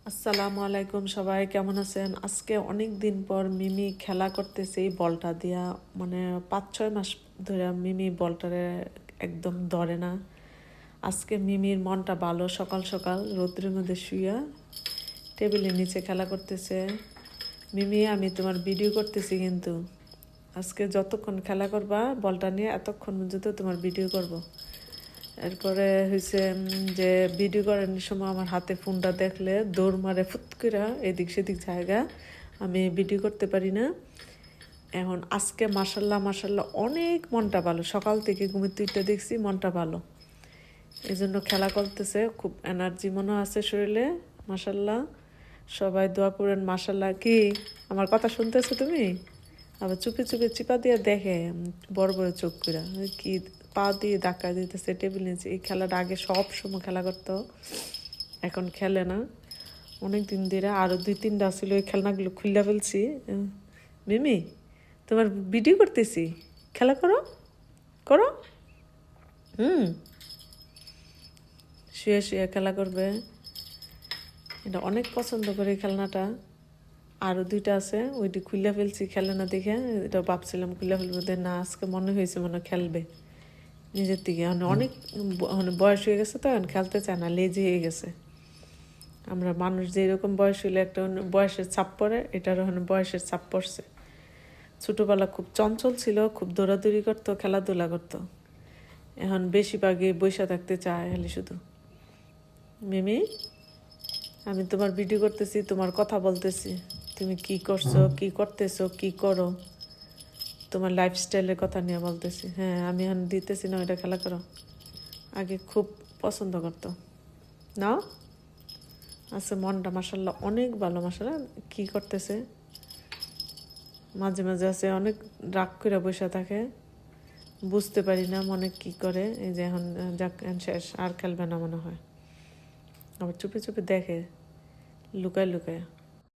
আসসালামু আলাইকুম, সবাই কেমন আছেন? আজকে অনেক দিন পর মিমি খেলা করতেছে এই বলটা দিয়া। মানে 5-6 মাস ধরে মিমি বলটারে একদম ধরে না। আজকে মিমির মনটা ভালো, সকাল সকাল রৌদ্রের মধ্যে শুইয়া টেবিলের নিচে খেলা করতেছে। মিমি, আমি তোমার ভিডিও করতেছি, কিন্তু আজকে যতক্ষণ খেলা করবা বলটা নিয়ে এতক্ষণ পর্যন্ত তোমার ভিডিও করব। এরপরে হয়েছে যে ভিডিও করার সময় আমার হাতে ফোনটা দেখলে দৌড় মারে ফুট করে এদিক সেদিক জায়গা, আমি ভিডিও করতে পারি না। এখন আজকে মাসাল্লাহ মাসাল্লাহ অনেক মনটা ভালো, সকাল থেকে ঘুমের তুইটা দেখছি মনটা ভালো, এই জন্য খেলা করতেছে। খুব এনার্জি মনে আছে শরীরে, মাসাল্লাহ। সবাই দোয়া করেন মাসাল্লাহ। কি আমার কথা শুনতেছো তুমি? আবার চুপে চুপে চিপা দিয়ে দেখে বড় বড় চোখ করে কি পা দিয়ে ধাক্কা দিতেছে টেবিল নিচে। এই খেলাটা আগে সব সময় খেলা করতো, এখন খেলে না অনেক দিন ধরে। আরও 2-3টা ছিল, ওই খেলনাগুলো খুললা ফেলছি। মিমি, তোমার ভিডিও করতেছি, খেলা করো করো। শুয়ে শুয়ে খেলা করবে, এটা অনেক পছন্দ করে খেলনাটা। আরও 2টা আছে, ওইটি খুললা ফেলছি খেলে না দেখে। এটা ভাবছিলাম খুললা ফেলবো, না আজকে মনে হয়েছে মনে খেলবে নিজের থেকে। অনেক বয়স হয়ে গেছে তো, এখন খেলতে চায় না, লেজি হয়ে গেছে। আমরা মানুষ যেরকম বয়স হইলে একটা বয়সের ছাপ পড়ে, এটার ওখানে বয়সের ছাপ পড়ছে। ছোটোবেলা খুব চঞ্চল ছিল, খুব দৌড়াদৌড়ি করতো, খেলাধুলা করতো। এখন বেশিরভাগই বসে থাকতে চায় খালি শুধু। মিমি, আমি তোমার ভিডিও করতেছি, তোমার কথা বলতেছি, তুমি কি করছো, কি করতেছো, কি করো, তোমার লাইফস্টাইলের কথা নিয়ে বলতেছি। হ্যাঁ, আমি এখন দিতেছি না, ওইটা খেলা করো। আগে খুব পছন্দ করতো না। আচ্ছা, মনটা মাসাল্লাহ অনেক ভালো, মাসাল্লাহ। কি করতেছে মাঝে মাঝে আছে অনেক রাগ করে বসে থাকে, বুঝতে পারি না মনে কি করে। এই যে এখন যাক শেষ, আর খেলবে না মনে হয়। আবার চুপে চুপে দেখে লুকায় লুকায়।